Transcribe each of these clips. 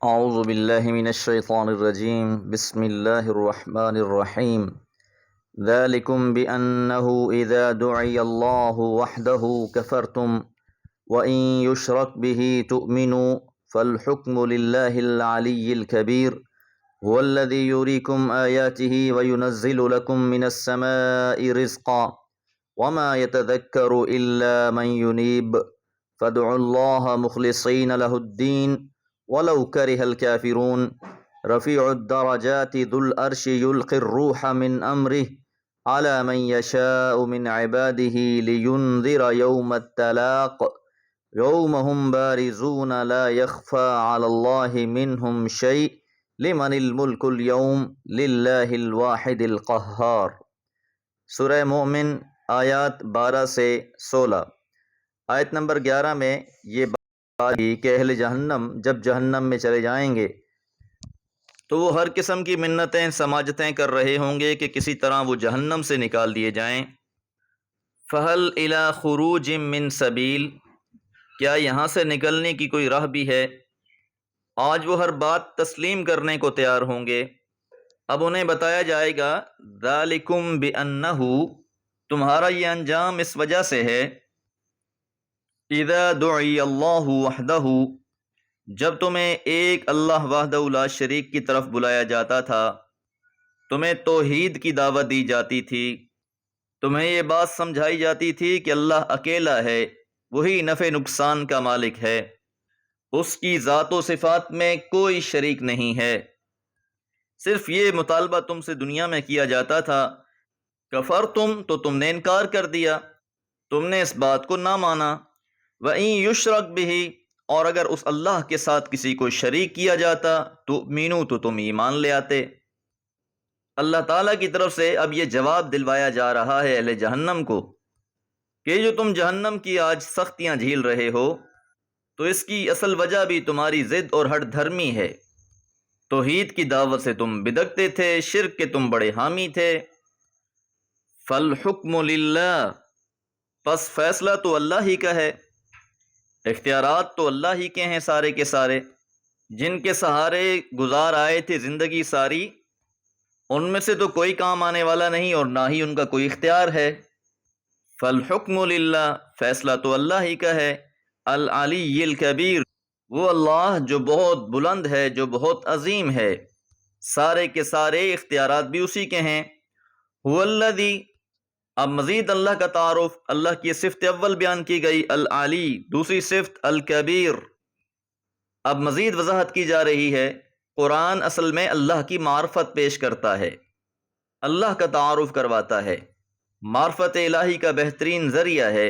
اعوذ باللہ من الشیطان الرجیم بسم اللہ الرحمن الرحیم ذالکم بأنہ اذا دعی اللہ وحدہ کفرتم وإن یشرک بہ تؤمنوا فالحکم للہ العلی الکبیر هو الذی یریکم آیاتہ وینزل لکم من السماء رزقا وما يتذکر الا من ینیب فادعوا اللہ مخلصین لہ الدین وَلَوْ كَرِهَ الْكَافِرُونَ رَفِيعُ الدَّرَجَاتِ ذُو الْعَرْشِ يُلْقِي الرُّوحَ مِنْ أَمْرِهِ عَلَى مَنْ يَشَاءُ مِنْ عِبَادِهِ لِيُنذِرَ يَوْمَ التَّلَاقِ يَوْمَ هُمْ بَارِزُونَ لَا يَخْفَى عَلَى اللَّهِ مِنْهُمْ شَيْءٌ لِمَنِ الْمُلْكُ الْيَوْمَ لِلَّهِ الْوَاحِدِ الْقَهَّارِ۔ سورہ مومن آیات 12 سے 16۔ آیت نمبر 11 میں یہ بات کہ اہل جہنم جب جہنم میں چلے جائیں گے تو وہ ہر قسم کی منتیں سماجتیں کر رہے ہوں گے کہ کسی طرح وہ جہنم سے نکال دیے جائیں۔ فَهَلْ إِلَى خُرُوجٍ مِّن سَبِيلٍ، کیا یہاں سے نکلنے کی کوئی راہ بھی ہے؟ آج وہ ہر بات تسلیم کرنے کو تیار ہوں گے۔ اب انہیں بتایا جائے گا ذَلِكُمْ بِأَنَّهُ، تمہارا یہ انجام اس وجہ سے ہے اذا دعی اللہ وحدہ، جب تمہیں ایک اللہ وحدہ لا شریک کی طرف بلایا جاتا تھا، تمہیں توحید کی دعوت دی جاتی تھی، تمہیں یہ بات سمجھائی جاتی تھی کہ اللہ اکیلا ہے، وہی نفع نقصان کا مالک ہے، اس کی ذات و صفات میں کوئی شریک نہیں ہے۔ صرف یہ مطالبہ تم سے دنیا میں کیا جاتا تھا، کفرتم، تو تم نے انکار کر دیا، تم نے اس بات کو نہ مانا، وَإِن یشرک بہ، اور اگر اس اللہ کے ساتھ کسی کو شریک کیا جاتا تؤمنوا، تو تم ایمان لے آتے۔ اللہ تعالیٰ کی طرف سے اب یہ جواب دلوایا جا رہا ہے اہل جہنم کو کہ جو تم جہنم کی آج سختیاں جھیل رہے ہو تو اس کی اصل وجہ بھی تمہاری ضد اور ہٹ دھرمی ہے۔ توحید کی دعوت سے تم بدکتے تھے، شرک کے تم بڑے حامی تھے۔ فالحکم للہ، پس فیصلہ تو اللہ ہی کا ہے، اختیارات تو اللہ ہی کے ہیں سارے کے سارے۔ جن کے سہارے گزار آئے تھے زندگی ساری، ان میں سے تو کوئی کام آنے والا نہیں اور نہ ہی ان کا کوئی اختیار ہے۔ فالحکم للہ، فیصلہ تو اللہ ہی کا ہے، العلی الکبیر، وہ اللہ جو بہت بلند ہے، جو بہت عظیم ہے، سارے کے سارے اختیارات بھی اسی کے ہیں۔ هو الذی، اب مزید اللہ کا تعارف، اللہ کی صفت اول بیان کی گئی العلی، دوسری صفت الکبیر، اب مزید وضاحت کی جا رہی ہے۔ قرآن اصل میں اللہ کی معرفت پیش کرتا ہے، اللہ کا تعارف کرواتا ہے، معرفت الہی کا بہترین ذریعہ ہے،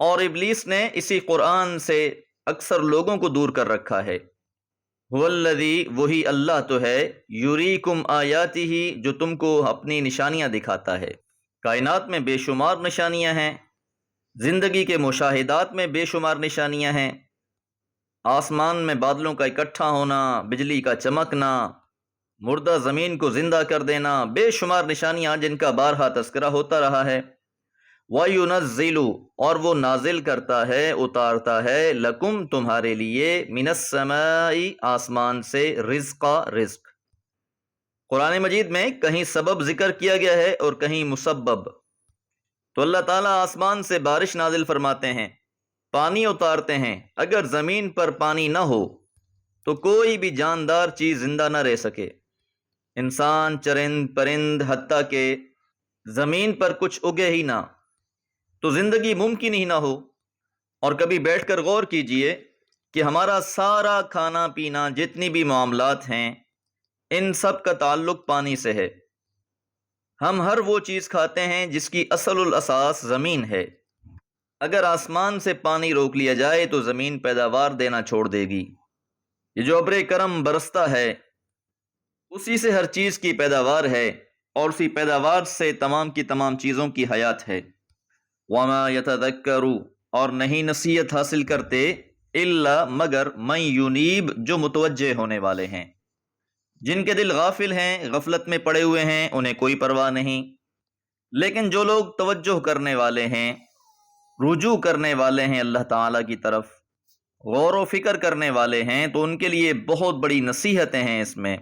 اور ابلیس نے اسی قرآن سے اکثر لوگوں کو دور کر رکھا ہے۔ هو الذی، وہی اللہ تو ہے، یریکم آیاتہ، جو تم کو اپنی نشانیاں دکھاتا ہے۔ کائنات میں بے شمار نشانیاں ہیں، زندگی کے مشاہدات میں بے شمار نشانیاں ہیں، آسمان میں بادلوں کا اکٹھا ہونا، بجلی کا چمکنا، مردہ زمین کو زندہ کر دینا، بے شمار نشانیاں جن کا بارہا تذکرہ ہوتا رہا ہے۔ وَيُنَزِّلُ، اور وہ نازل کرتا ہے، اتارتا ہے، لکم، تمہارے لیے، من السماء، آسمان سے، رزقا، رزق۔ قرآن مجید میں کہیں سبب ذکر کیا گیا ہے اور کہیں مسبب۔ تو اللہ تعالیٰ آسمان سے بارش نازل فرماتے ہیں، پانی اتارتے ہیں۔ اگر زمین پر پانی نہ ہو تو کوئی بھی جاندار چیز زندہ نہ رہ سکے، انسان، چرند، پرند، حتیٰ کہ زمین پر کچھ اگے ہی نہ تو زندگی ممکن ہی نہ ہو۔ اور کبھی بیٹھ کر غور کیجئے کہ ہمارا سارا کھانا پینا، جتنی بھی معاملات ہیں، ان سب کا تعلق پانی سے ہے۔ ہم ہر وہ چیز کھاتے ہیں جس کی اصل الاساس زمین ہے۔ اگر آسمان سے پانی روک لیا جائے تو زمین پیداوار دینا چھوڑ دے گی۔ یہ جو ابر کرم برستا ہے، اسی سے ہر چیز کی پیداوار ہے، اور اسی پیداوار سے تمام کی تمام چیزوں کی حیات ہے۔ وَمَا يَتَذَكَّرُ، اور نہیں نصیحت حاصل کرتے، الا، مگر، من ینیب، جو متوجہ ہونے والے ہیں۔ جن کے دل غافل ہیں، غفلت میں پڑے ہوئے ہیں، انہیں کوئی پرواہ نہیں، لیکن جو لوگ توجہ کرنے والے ہیں، رجوع کرنے والے ہیں اللہ تعالیٰ کی طرف، غور و فکر کرنے والے ہیں تو ان کے لیے بہت بڑی نصیحتیں ہیں اس میں۔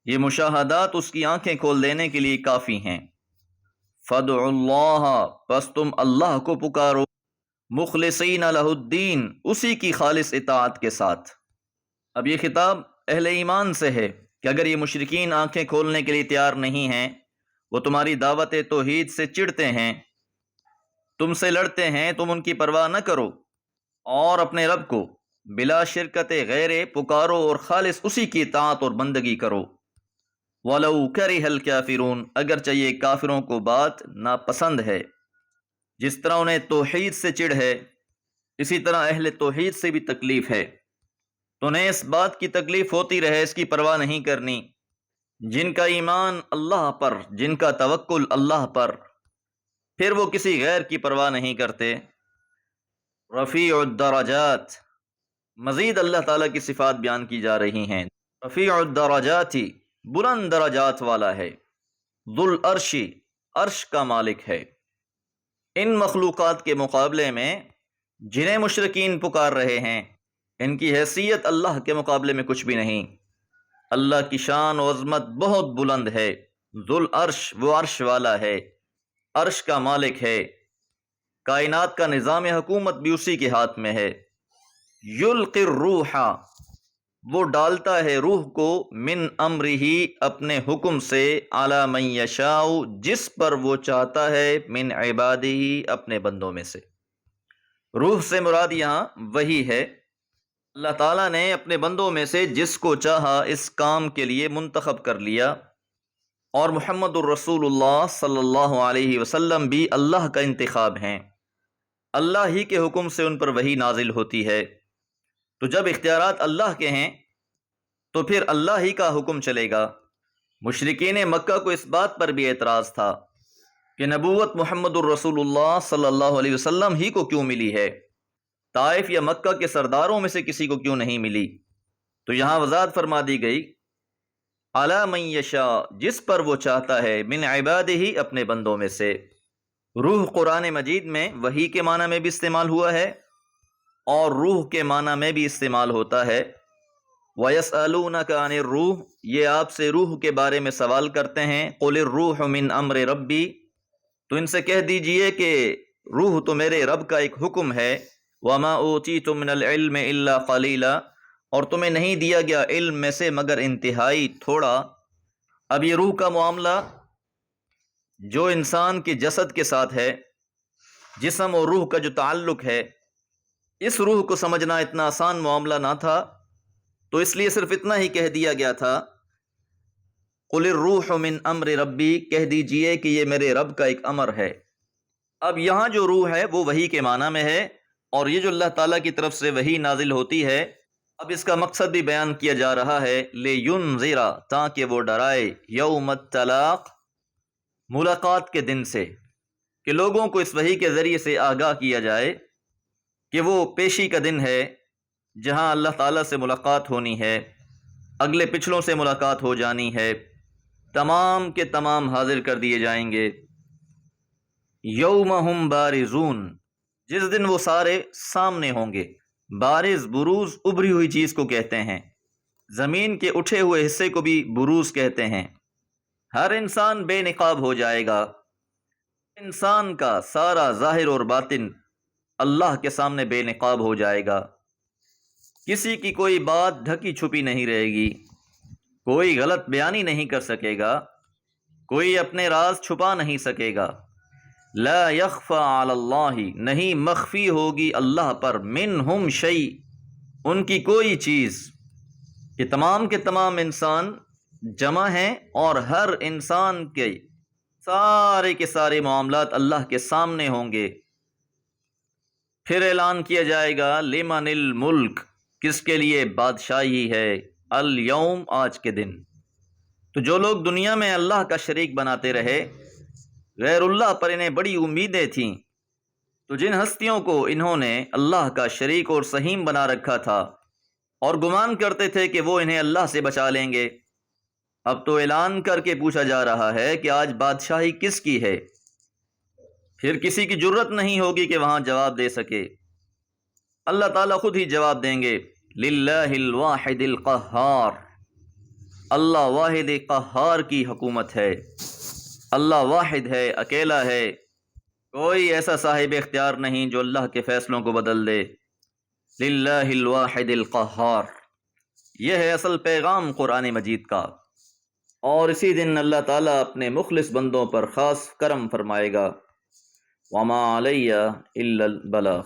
یہ مشاہدات اس کی آنکھیں کھول دینے کے لیے کافی ہیں۔ فَادْعُوا اللَّهَ، پس تم اللہ کو پکارو، مخلصین لہ الدین، اسی کی خالص اطاعت کے ساتھ۔ اب یہ خطاب اہل ایمان سے ہے کہ اگر یہ مشرکین آنکھیں کھولنے کے لیے تیار نہیں ہیں، وہ تمہاری دعوت توحید سے چڑھتے ہیں، تم سے لڑتے ہیں، تم ان کی پرواہ نہ کرو اور اپنے رب کو بلا شرکت غیر پکارو اور خالص اسی کی اطاعت اور بندگی کرو۔ وَلَوْ كَرِهَ الْكَافِرُونَ، اگرچہ یہ کافروں کو بات ناپسند ہے۔ جس طرح انہیں توحید سے چڑ ہے، اسی طرح اہل توحید سے بھی تکلیف ہے، تو انہیں اس بات کی تکلیف ہوتی رہے، اس کی پرواہ نہیں کرنی۔ جن کا ایمان اللہ پر، جن کا توکل اللہ پر، پھر وہ کسی غیر کی پرواہ نہیں کرتے۔ رفیع الدرجات، مزید اللہ تعالیٰ کی صفات بیان کی جا رہی ہیں۔ رفیع الدرجات، بلند درجات والا ہے۔ ذو العرش، عرش کا مالک ہے۔ ان مخلوقات کے مقابلے میں جنہیں مشرکین پکار رہے ہیں، ان کی حیثیت اللہ کے مقابلے میں کچھ بھی نہیں۔ اللہ کی شان و عظمت بہت بلند ہے۔ ذو العرش، وہ عرش والا ہے، عرش کا مالک ہے، کائنات کا نظام حکومت بھی اسی کے ہاتھ میں ہے۔ یلقی الروح، وہ ڈالتا ہے روح کو، من امرہ، اپنے حکم سے، علی من یشاء، جس پر وہ چاہتا ہے، من عبادہ، اپنے بندوں میں سے۔ روح سے مراد یہاں وہی ہے۔ اللہ تعالیٰ نے اپنے بندوں میں سے جس کو چاہا اس کام کے لیے منتخب کر لیا، اور محمد الرسول اللہ صلی اللہ علیہ وسلم بھی اللہ کا انتخاب ہیں۔ اللہ ہی کے حکم سے ان پر وحی نازل ہوتی ہے۔ تو جب اختیارات اللہ کے ہیں تو پھر اللہ ہی کا حکم چلے گا۔ مشرکین مکہ کو اس بات پر بھی اعتراض تھا کہ نبوت محمد الرسول اللہ صلی اللہ علیہ وسلم ہی کو کیوں ملی ہے، طائف یا مکہ کے سرداروں میں سے کسی کو کیوں نہیں ملی؟ تو یہاں وضاحت فرما دی گئی، علی من یشاء، جس پر وہ چاہتا ہے، من عبادہ، اپنے بندوں میں سے۔ روح قرآن مجید میں وحی کے معنی میں بھی استعمال ہوا ہے اور روح کے معنی میں بھی استعمال ہوتا ہے۔ وَيَسْأَلُونَكَ عَنِ الرُّوحِ، یہ آپ سے روح کے بارے میں سوال کرتے ہیں۔ قُلِ الرُّوحُ مِنْ أَمْرِ رَبِّي، تو ان سے کہہ دیجئے کہ روح تو میرے رب کا ایک حکم ہے۔ وَمَا أُوتِيتُم مِنَ الْعِلْمِ إِلَّا قَلِيلًا، اور تمہیں نہیں دیا گیا علم میں سے مگر انتہائی تھوڑا۔ اب یہ روح کا معاملہ جو انسان کے جسد کے ساتھ ہے، جسم اور روح کا جو تعلق ہے، اس روح کو سمجھنا اتنا آسان معاملہ نہ تھا، تو اس لیے صرف اتنا ہی کہہ دیا گیا تھا، قُلِ الرُّوحُ مِنْ أَمْرِ رَبِّي، کہہ دیجئے کہ یہ میرے رب کا ایک امر ہے۔ اب یہاں جو روح ہے وہ وحی کے معنی میں ہے، اور یہ جو اللہ تعالیٰ کی طرف سے وحی نازل ہوتی ہے، اب اس کا مقصد بھی بیان کیا جا رہا ہے، لِيُنذِرَ، تاکہ وہ ڈرائے، یوم الطلاق، ملاقات کے دن سے، کہ لوگوں کو اس وحی کے ذریعے سے آگاہ کیا جائے کہ وہ پیشی کا دن ہے جہاں اللہ تعالیٰ سے ملاقات ہونی ہے، اگلے پچھلوں سے ملاقات ہو جانی ہے، تمام کے تمام حاضر کر دیے جائیں گے۔ یوم ہم بارزون، جس دن وہ سارے سامنے ہوں گے۔ بارز، بروز، ابھری ہوئی چیز کو کہتے ہیں، زمین کے اٹھے ہوئے حصے کو بھی بروز کہتے ہیں۔ ہر انسان بے نقاب ہو جائے گا، انسان کا سارا ظاہر اور باطن اللہ کے سامنے بے نقاب ہو جائے گا۔ کسی کی کوئی بات ڈھکی چھپی نہیں رہے گی، کوئی غلط بیانی نہیں کر سکے گا، کوئی اپنے راز چھپا نہیں سکے گا۔ لا یخفی علی اللہ، نہیں مخفی ہوگی اللہ پر، منہم شیء، ان کی کوئی چیز، کہ تمام کے تمام انسان جمع ہیں اور ہر انسان کے سارے معاملات اللہ کے سامنے ہوں گے۔ پھر اعلان کیا جائے گا، لمن الملک، کس کے لیے بادشاہی ہے، الیوم، آج کے دن۔ تو جو لوگ دنیا میں اللہ کا شریک بناتے رہے، غیر اللہ پر انہیں بڑی امیدیں تھیں، تو جن ہستیوں کو انہوں نے اللہ کا شریک اور سہیم بنا رکھا تھا اور گمان کرتے تھے کہ وہ انہیں اللہ سے بچا لیں گے، اب تو اعلان کر کے پوچھا جا رہا ہے کہ آج بادشاہی کس کی ہے۔ پھر کسی کی جرت نہیں ہوگی کہ وہاں جواب دے سکے۔ اللہ تعالیٰ خود ہی جواب دیں گے، للہ الواحد القہار، اللہ واحد قہار کی حکومت ہے، اللہ واحد ہے، اکیلا ہے، کوئی ایسا صاحب اختیار نہیں جو اللہ کے فیصلوں کو بدل دے۔ للہ الواحد القہار، یہ ہے اصل پیغام قرآن مجید کا، اور اسی دن اللہ تعالیٰ اپنے مخلص بندوں پر خاص کرم فرمائے گا۔ وما علیہ الا البلاغ۔